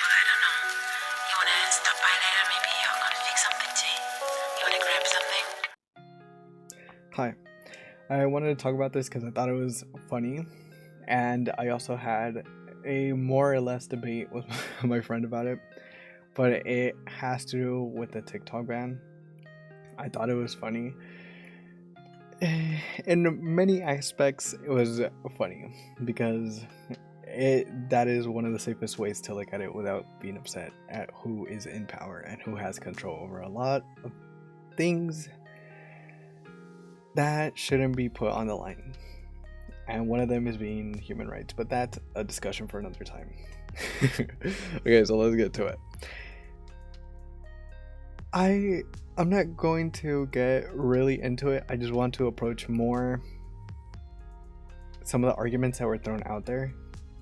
I don't know. You wanna stop by later? Maybe I'll go to fix something tea. You wanna grab something? Hi, I wanted to talk about this because I thought it was funny, and I also had a more or less debate with my friend about it, but it has to do with the TikTok ban. I thought it was funny. In many aspects, it was funny because that is one of the safest ways to look at it without being upset at who is in power and who has control over a lot of things that shouldn't be put on the line. And one of them is being human rights, but that's a discussion for another time. Okay, so let's get to it. I'm not going to get really into it. I just want to approach more some of the arguments that were thrown out there.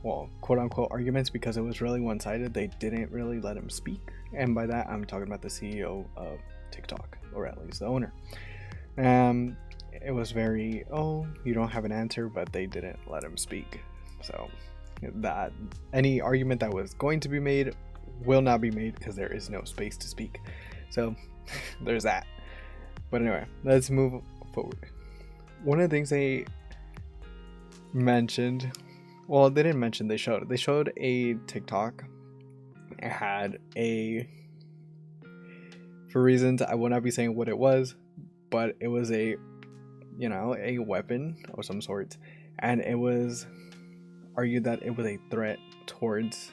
Well, quote unquote arguments, because it was really one-sided. They didn't really let him speak. And by that, I'm talking about the CEO of TikTok, or at least the owner. It was very, oh, you don't have an answer, but they didn't let him speak. So that any argument that was going to be made will not be made because there is no space to speak. So there's that. But anyway, let's move forward. One of the things they mentioned, well, they didn't mention, they showed a TikTok. It had for reasons I will not be saying what it was, but it was a weapon of some sort, and it was argued that it was a threat towards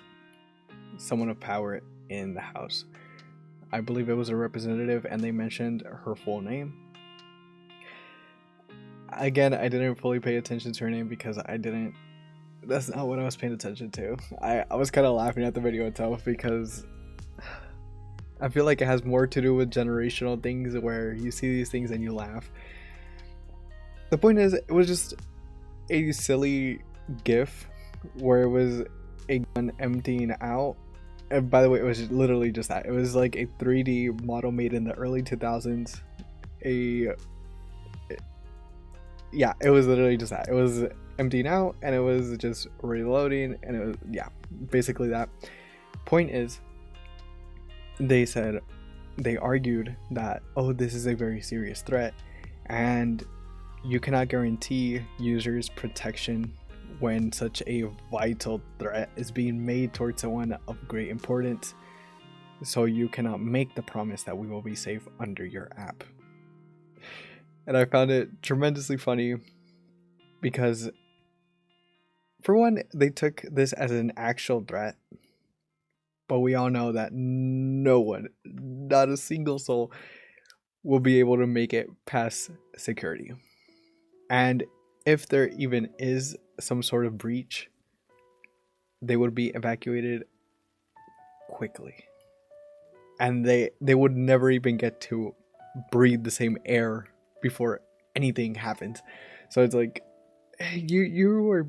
someone of power in the house. I believe it was a representative, and they mentioned her full name. Again, I didn't fully pay attention to her name because that's not what I was paying attention to. I was kind of laughing at the video itself because I feel like it has more to do with generational things where you see these things and you laugh. The point is, it was just a silly gif where it was a gun emptying out. And by the way, it was literally just that. It was like a 3D model made in the early 2000s. It was literally just that. It was emptying out and it was just reloading, and it was, basically that. Point is, they argued that, oh, this is a very serious threat, and you cannot guarantee users protection when such a vital threat is being made towards someone of great importance. So you cannot make the promise that we will be safe under your app. And I found it tremendously funny because, for one, they took this as an actual threat. But we all know that no one, not a single soul, will be able to make it past security. And if there even is some sort of breach, they would be evacuated quickly. And they would never even get to breathe the same air before anything happens. So it's like, you are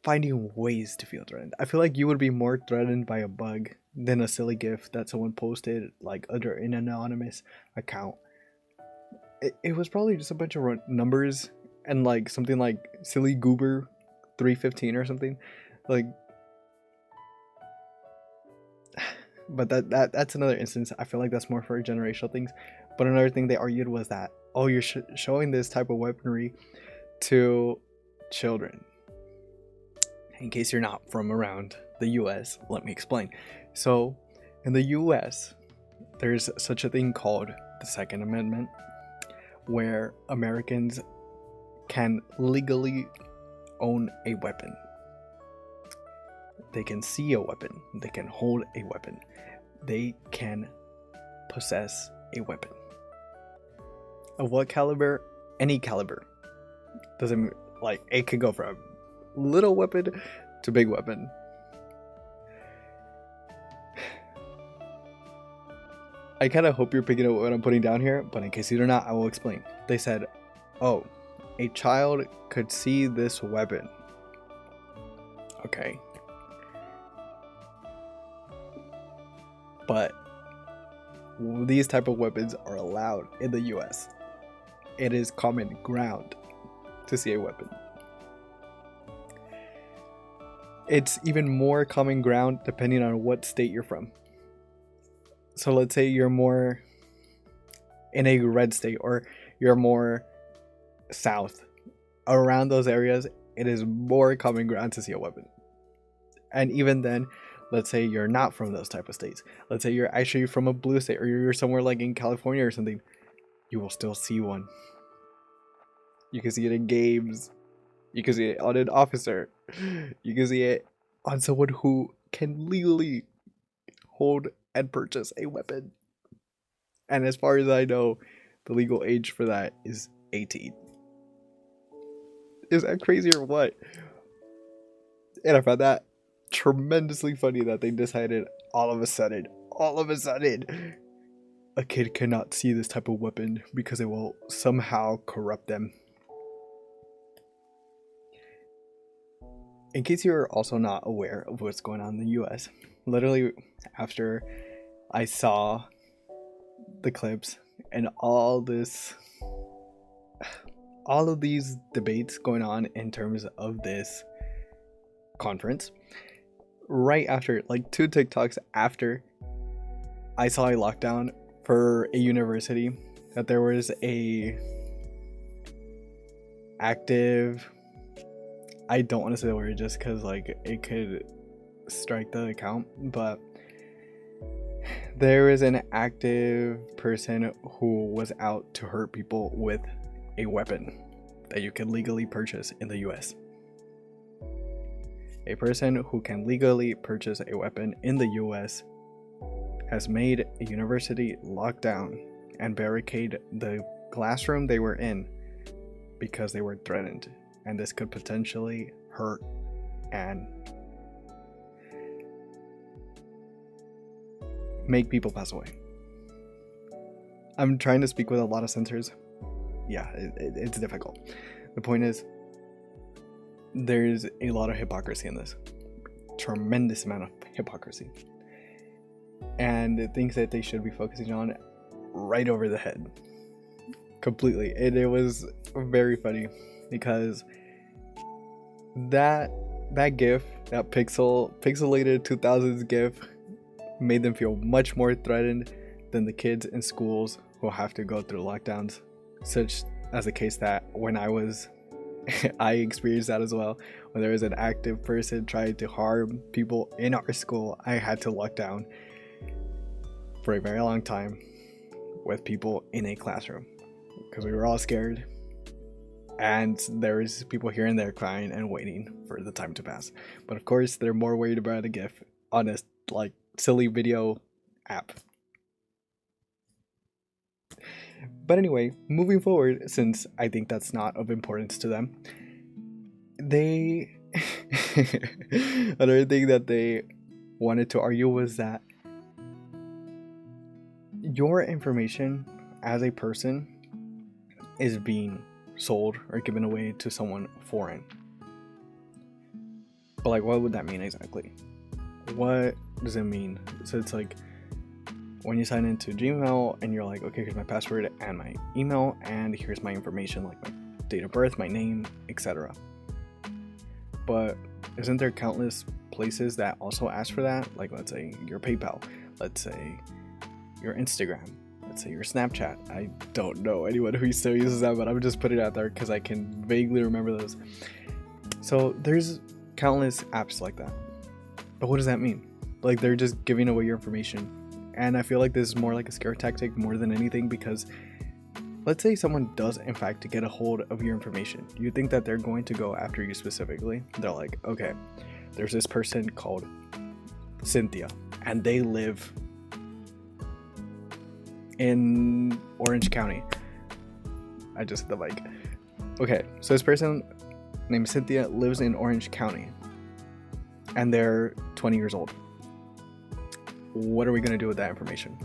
finding ways to feel threatened. I feel like you would be more threatened by a bug than a silly gif that someone posted like under an anonymous account. It was probably just a bunch of numbers and like something like silly goober 315 or something, like. But that's another instance. I feel like that's more for generational things. But another thing they argued was that, oh, you're showing this type of weaponry to children. In case you're not from around the US, let me explain. So in the US, there's such a thing called the Second Amendment, where Americans can legally own a weapon. They can see a weapon. They can hold a weapon. They can possess a weapon. Of what caliber? Any caliber. Doesn't, like, it can go from little weapon to big weapon. I kind of hope you're picking up what I'm putting down here, but in case you're not, I will explain. They said, oh, a child could see this weapon. Okay. But these type of weapons are allowed in the US. It is common ground to see a weapon. it's even more common ground depending on what state you're from. So let's say you're more in a red state or you're more south. Around those areas, it is more common ground to see a weapon. And even then, let's say you're not from those type of states. Let's say you're actually from a blue state or you're somewhere like in California or something. You will still see one. You can see it in games. You can see it on an officer. You can see it on someone who can legally hold and purchase a weapon. And as far as I know, the legal age for that is 18. Is that crazy or what? And I found that tremendously funny that they decided all of a sudden, a kid cannot see this type of weapon because it will somehow corrupt them. In case you're also not aware of what's going on in the US, literally after I saw the clips and all of these debates going on in terms of this conference, right after, like 2 TikToks after I saw a lockdown for a university, that there was a active, I don't want to say the word just because like it could strike the account, but there is an active person who was out to hurt people with a weapon that you can legally purchase in the US. A person who can legally purchase a weapon in the US has made a university lock down and barricade the classroom they were in because they were threatened, and this could potentially hurt and make people pass away. I'm trying to speak with a lot of censors. Yeah, it's difficult. The point is, there's a lot of hypocrisy in this. Tremendous amount of hypocrisy. And the things that they should be focusing on right over the head. Completely. It was very funny because that gif, that pixelated 2000s gif made them feel much more threatened than the kids in schools who have to go through lockdowns, such as the case that when I experienced that as well. When there was an active person trying to harm people in our school, I had to lock down for a very long time with people in a classroom because we were all scared, and there was people here and there crying and waiting for the time to pass. But of course, they're more worried about a GIF on a like silly video app. But anyway, moving forward, since I think that's not of importance to them, they another thing that they wanted to argue was that your information as a person is being sold or given away to someone foreign. But like, what would that mean exactly? What does it mean? So it's like when you sign into Gmail and you're like, okay, here's my password and my email, and here's my information like my date of birth, my name, etc. But isn't there countless places that also ask for that? Like, let's say your PayPal, let's say your Instagram, let's say your Snapchat. I don't know anyone who still uses that, but I'm just putting it out there because I can vaguely remember those. So there's countless apps like that. But what does that mean? Like, they're just giving away your information. And I feel like this is more like a scare tactic more than anything, because let's say someone does in fact get a hold of your information. You think that they're going to go after you specifically. They're like, okay, there's this person called Cynthia and they live in Orange County. I just hit the mic. Okay, so this person named Cynthia lives in Orange County and they're 20 years old. What are we going to do with that information?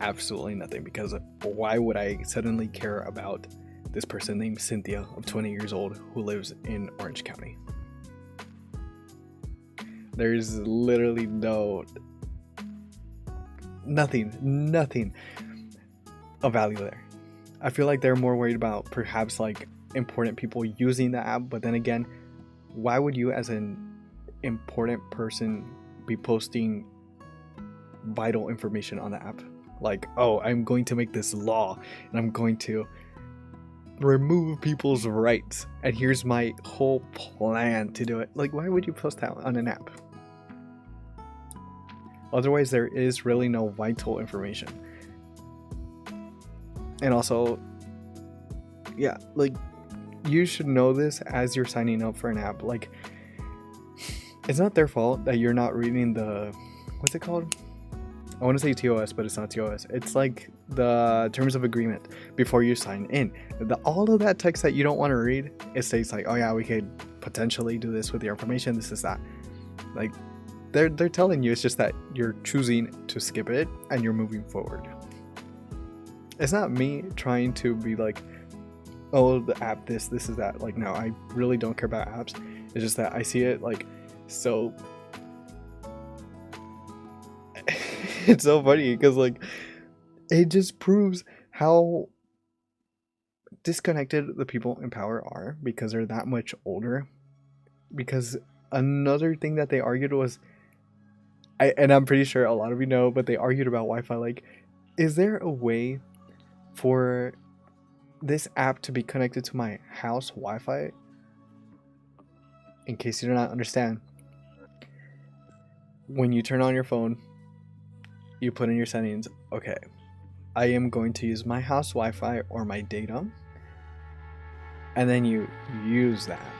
Absolutely nothing, because why would I suddenly care about this person named Cynthia of 20 years old who lives in Orange County? There's literally nothing of value there. I feel like they're more worried about perhaps like important people using the app, but then again, why would you, as an important person, be posting vital information on the app? Like, oh, I'm going to make this law and I'm going to remove people's rights, and here's my whole plan to do it. Like, why would you post that on an app? Otherwise, there is really no vital information. And also, yeah, like, you should know this as you're signing up for an app. Like, it's not their fault that you're not reading the, what's it called? I want to say TOS, but it's not TOS. It's like the terms of agreement before you sign in. All of that text that you don't want to read, it states like, oh yeah, we could potentially do this with your information. This is that. Like, they're telling you, it's just that you're choosing to skip it and you're moving forward. It's not me trying to be like, oh, the app this is that. Like, no, I really don't care about apps. It's just that I see it like, so it's so funny because like it just proves how disconnected the people in power are because they're that much older. Because another thing that they argued was, and I'm pretty sure a lot of you know, but they argued about Wi-Fi. Like, is there a way for this app to be connected to my house Wi-Fi? In case you do not understand, when you turn on your phone, you put in your settings, okay, I am going to use my house Wi-Fi or my data, and then you use that,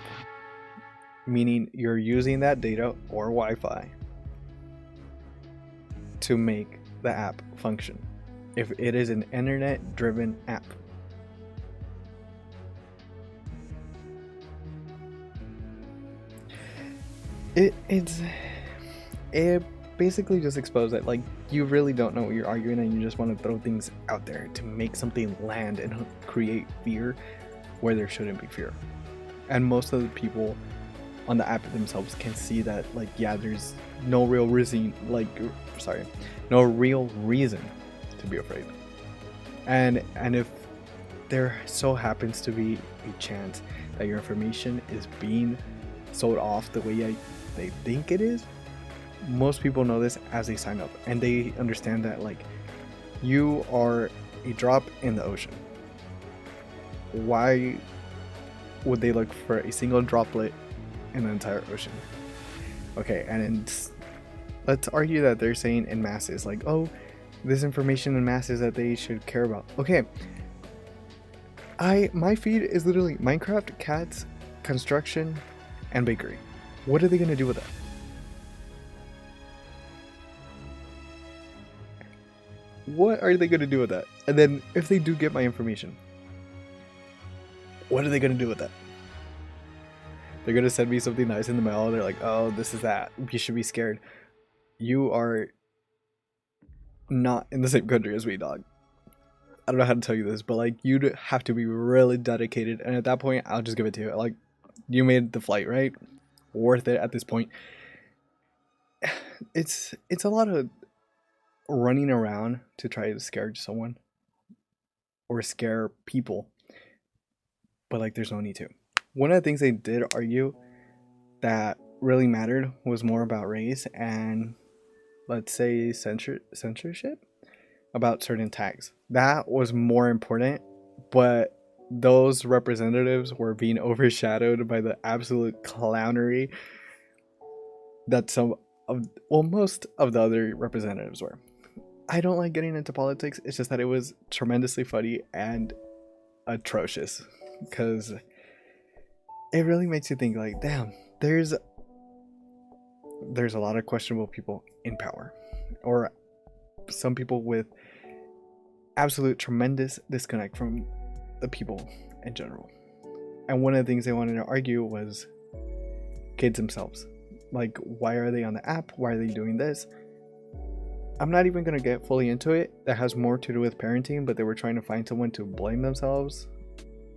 meaning you're using that data or Wi-Fi to make the app function if it is an internet driven app. It basically just exposed that like you really don't know what you're arguing and you just want to throw things out there to make something land and create fear where there shouldn't be fear. And most of the people on the app themselves can see that like, yeah, there's no real reason, no real reason to be afraid. And if there so happens to be a chance that your information is being sold off the way they think it is, most people know this as they sign up, and they understand that like you are a drop in the ocean. Why would they look for a single droplet in the entire ocean? Okay, and let's argue that they're saying in masses, like, oh, this information in masses that they should care about. Okay, my feed is literally Minecraft, cats, construction, and bakery. What are they gonna do with that? What are they gonna do with that? And then if they do get my information, what are they gonna do with that? They're gonna send me something nice in the mail. They're like, oh, this is that. You should be scared. You are not in the same country as me, dog. I don't know how to tell you this, but like, you'd have to be really dedicated. And at that point, I'll just give it to you. Like, you made the flight, right? Worth it at this point. It's a lot of running around to try to scare someone or scare people, but like, there's no need to. One of the things they did argue that really mattered was more about race and, let's say, censorship about certain tags. That was more important, but those representatives were being overshadowed by the absolute clownery that most of the other representatives were. I don't like getting into politics. It's just that it was tremendously funny and atrocious because it really makes you think like, damn, there's a lot of questionable people in power, or some people with absolute tremendous disconnect from the people in general. And one of the things they wanted to argue was kids themselves. Like, why are they on the app? Why are they doing this? I'm not even going to get fully into it. That has more to do with parenting, but they were trying to find someone to blame themselves.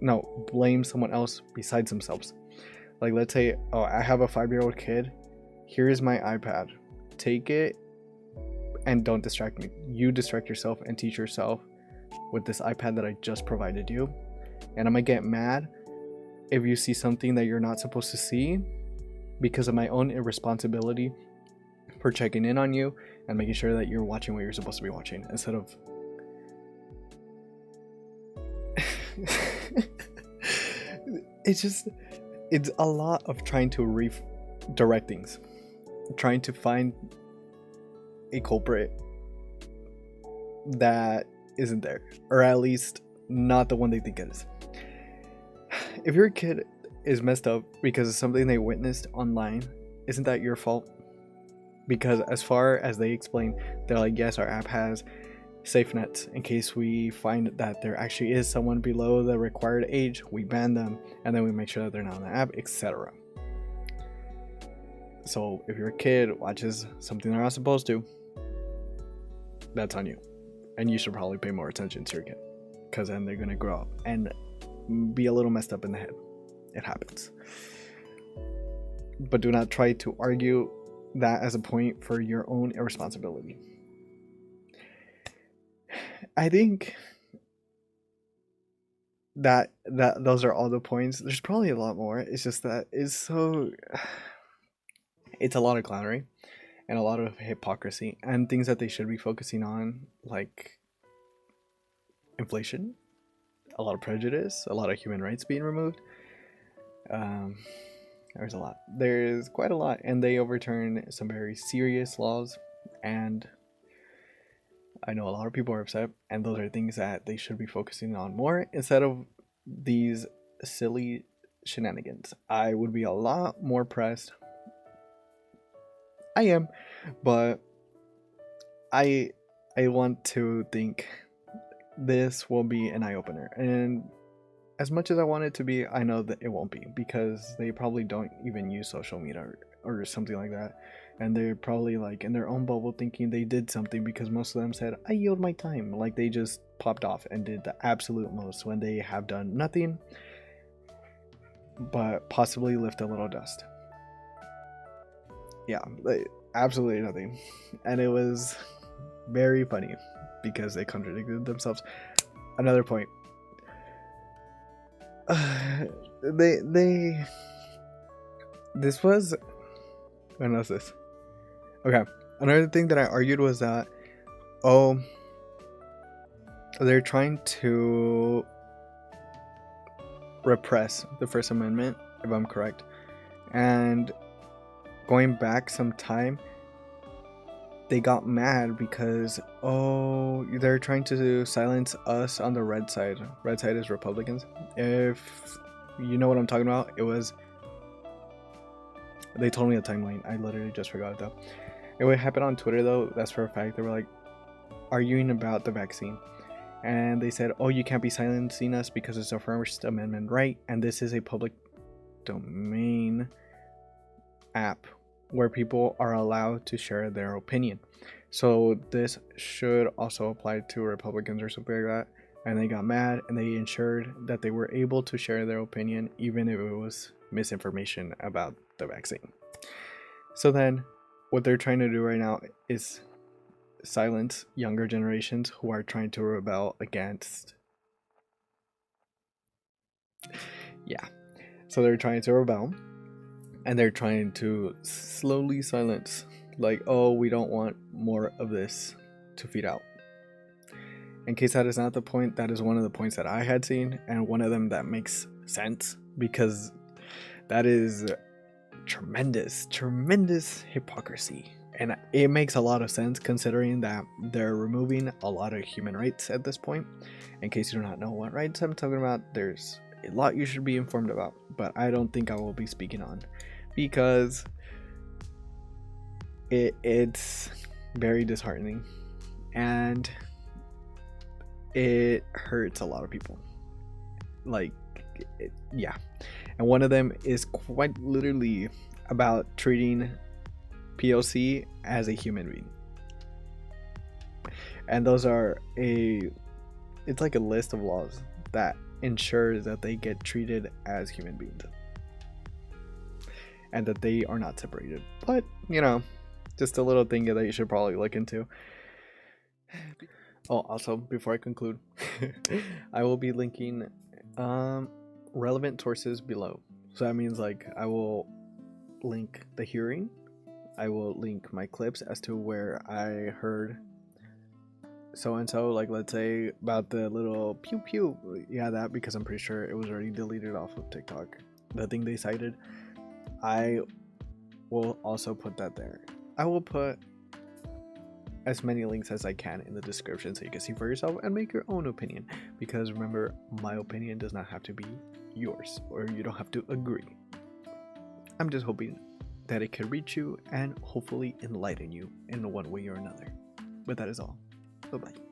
No, blame someone else besides themselves. Like, let's say, oh, I have a 5-year-old kid. Here is my iPad. Take it and don't distract me. You distract yourself and teach yourself with this iPad that I just provided you. And I'm going to get mad if you see something that you're not supposed to see. because of my own irresponsibility for checking in on you and making sure that you're watching what you're supposed to be watching instead of it's a lot of trying to redirect things, trying to find a culprit that isn't there, or at least not the one they think it is. If your kid is messed up because of something they witnessed online, isn't that your fault? Because as far as they explain, they're like, yes, our app has safe nets in case we find that there actually is someone below the required age, we ban them, and then we make sure that they're not on the app, etc. So if your kid watches something they're not supposed to, that's on you, and you should probably pay more attention to your kid, because then they're gonna grow up and be a little messed up in the head. It happens. But do not try to argue that as a point for your own irresponsibility. I think that those are all the points. There's probably a lot more. It's just that it's a lot of clownery and a lot of hypocrisy and things that they should be focusing on, like inflation, a lot of prejudice, a lot of human rights being removed. There's quite a lot, and they overturn some very serious laws, and I know a lot of people are upset, and those are things that they should be focusing on more instead of these silly shenanigans. I would be a lot more pressed. I am, but I want to think this will be an eye-opener, and as much as I want it to be, I know that it won't be, because they probably don't even use social media or something like that, and they're probably like in their own bubble thinking they did something, because most of them said, I yield my time, like they just popped off and did the absolute most when they have done nothing but possibly lift a little dust. Yeah, like, absolutely nothing. And it was very funny because they contradicted themselves. Another point, this was, when was this? Okay, another thing that I argued was that, they're trying to repress the First Amendment, if I'm correct, and going back some time, they got mad because they're trying to silence us on the red side. Red side is Republicans. If you know what I'm talking about, they told me the timeline. I literally just forgot it though. It would happen on Twitter though. That's for a fact. They were like arguing about the vaccine, and they said, "Oh, you can't be silencing us because it's a First Amendment right, and this is a public domain app where people are allowed to share their opinion. So this should also apply to Republicans or something like that." And they got mad, and they ensured that they were able to share their opinion even if it was misinformation about the vaccine. So then what they're trying to do right now is silence younger generations who are trying to rebel against. Yeah. So they're trying to rebel, and they're trying to slowly silence, like, oh, we don't want more of this to feed out. In case that is not the point, that is one of the points that I had seen, and one of them that makes sense, because that is tremendous hypocrisy. And it makes a lot of sense considering that they're removing a lot of human rights at this point. In case you do not know what rights I'm talking about, there's a lot you should be informed about, but I don't think I will be speaking on, because it's very disheartening and it hurts a lot of people. Yeah. And one of them is quite literally about treating POC as a human being. And those are it's like a list of laws that ensures that they get treated as human beings and that they are not separated. But, just a little thing that you should probably look into. Oh, also, before I conclude, I will be linking relevant sources below. So that means, like, I will link the hearing. I will link my clips as to where I heard so and so, like let's say about the little pew pew. Yeah, that, because I'm pretty sure it was already deleted off of TikTok. The thing they cited. I will also put that there. I will put as many links as I can in the description so you can see for yourself and make your own opinion. Because remember, my opinion does not have to be yours, or you don't have to agree. I'm just hoping that it could reach you and hopefully enlighten you in one way or another. But that is all. Bye bye.